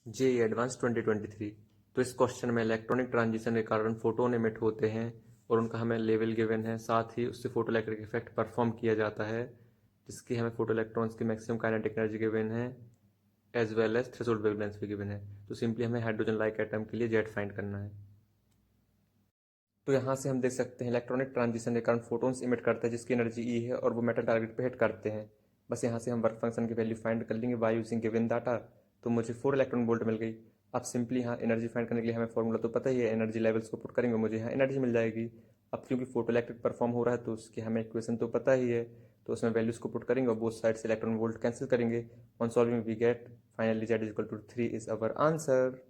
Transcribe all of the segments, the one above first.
JEE advance 2023। तो इस question में इलेक्ट्रॉनिक ट्रांजिशन के कारण फोटोन एमिट होते हैं और उनका हमें लेवल गिवन है, साथ ही उससे फोटो इलेक्ट्रिक इफेक्ट परफॉर्म किया जाता है जिसकी हमें फोटो इलेक्ट्रॉन्स की मैक्सिमम काइनेटिक एनर्जी गिवन है as well as threshold wavelength भी गिवन है। तो सिंपली हमें हाइड्रोजन लाइक एटम के लिए जेड फाइंड करना है। तो यहाँ से हम देख सकते हैं इलेक्ट्रॉनिक ट्रांजिशन के कारण फोटोन्स इमिट करते हैं जिसकी एनर्जी ई है और वो मेटल टारगेट पे हिट करते हैं। बस यहाँ से हम वर्क फंक्शन की वैल्यू फाइंड कर लेंगे बाय यूजिंग गिवन डाटा। तो मुझे 4 इलेक्ट्रॉन वोल्ट मिल गई। अब सिंपली यहाँ एनर्जी फाइंड करने के लिए हमें फॉर्मूला तो पता ही है, एनर्जी लेवल्स को पुट करेंगे मुझे यहाँ एनर्जी मिल जाएगी। अब क्योंकि फोटो इलेक्ट्रिक परफॉर्म हो रहा है तो उसकी हमें इक्वेशन तो पता ही है, तो उसमें वैल्यूज को पुट करेंगे और बोथ साइड से इलेक्ट्रॉन वोल्ट कैंसिल करेंगे। On solving we get finally z is equal to 3 is our answer.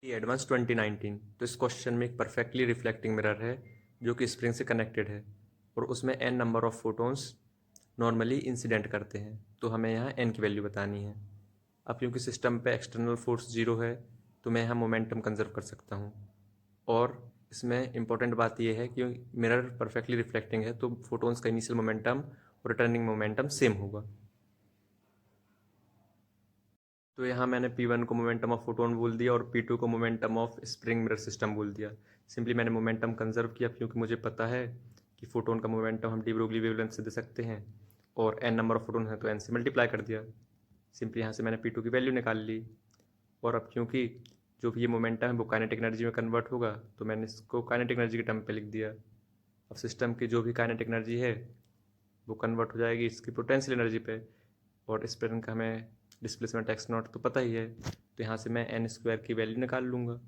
Advance 2019। तो इस क्वेश्चन में एक परफेक्टली रिफ्लेक्टिंग मिरर है जो कि स्प्रिंग से कनेक्टेड है और उसमें n number of photons normally incident करते हैं। तो हमें यहाँ n की वैल्यू बतानी है। अब क्योंकि सिस्टम पे एक्सटर्नल फोर्स जीरो है तो मैं यहाँ मोमेंटम कंजर्व कर सकता हूँ। और इसमें इंपॉर्टेंट बात यह है कि मिरर परफेक्टली रिफ्लेक्टिंग है तो फोटोन्स का इनिशियल मोमेंटम और रिटर्निंग मोमेंटम सेम होगा। तो यहाँ मैंने P1 को मोमेंटम ऑफ फोटोन बोल दिया और P2 को momentum of spring mirror system बोल दिया। सिंपली मैंने मोमेंटम कंजर्व किया क्योंकि मुझे पता है कि फोटोन का मोमेंटम हम डी ब्रोगली वेवलेंथ से दे सकते हैं और n नंबर ऑफ फोटोन है तो n से मल्टीप्लाई कर दिया। सिंपली यहाँ से मैंने P2 की वैल्यू निकाल ली। और अब क्योंकि जो भी ये मोमेंटम है वो काइनेटिक एनर्जी में कन्वर्ट होगा तो मैंने इसको काइनेटिक एनर्जी के टर्म पे लिख दिया। अब सिस्टम की जो भी काइनेटिक एनर्जी है वो कन्वर्ट हो जाएगी इसकी पोटेंशियल एनर्जी पे। और इस पर का हमें डिस्प्लेसमेंट एक्स नॉट तो पता ही है, तो यहाँ से मैं एन स्क्वायर की वैल्यू निकाल लूँगा।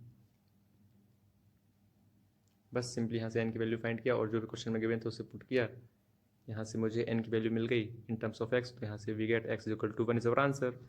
बस सिंपली यहाँ से एन की वैल्यू फाइंड किया और जो भी क्वेश्चन में गिवन था उसे पुट किया। यहाँ से मुझे एन की वैल्यू मिल गई इन टर्म्स ऑफ एक्स, तो यहाँ से we get x equal to 1 is our answer.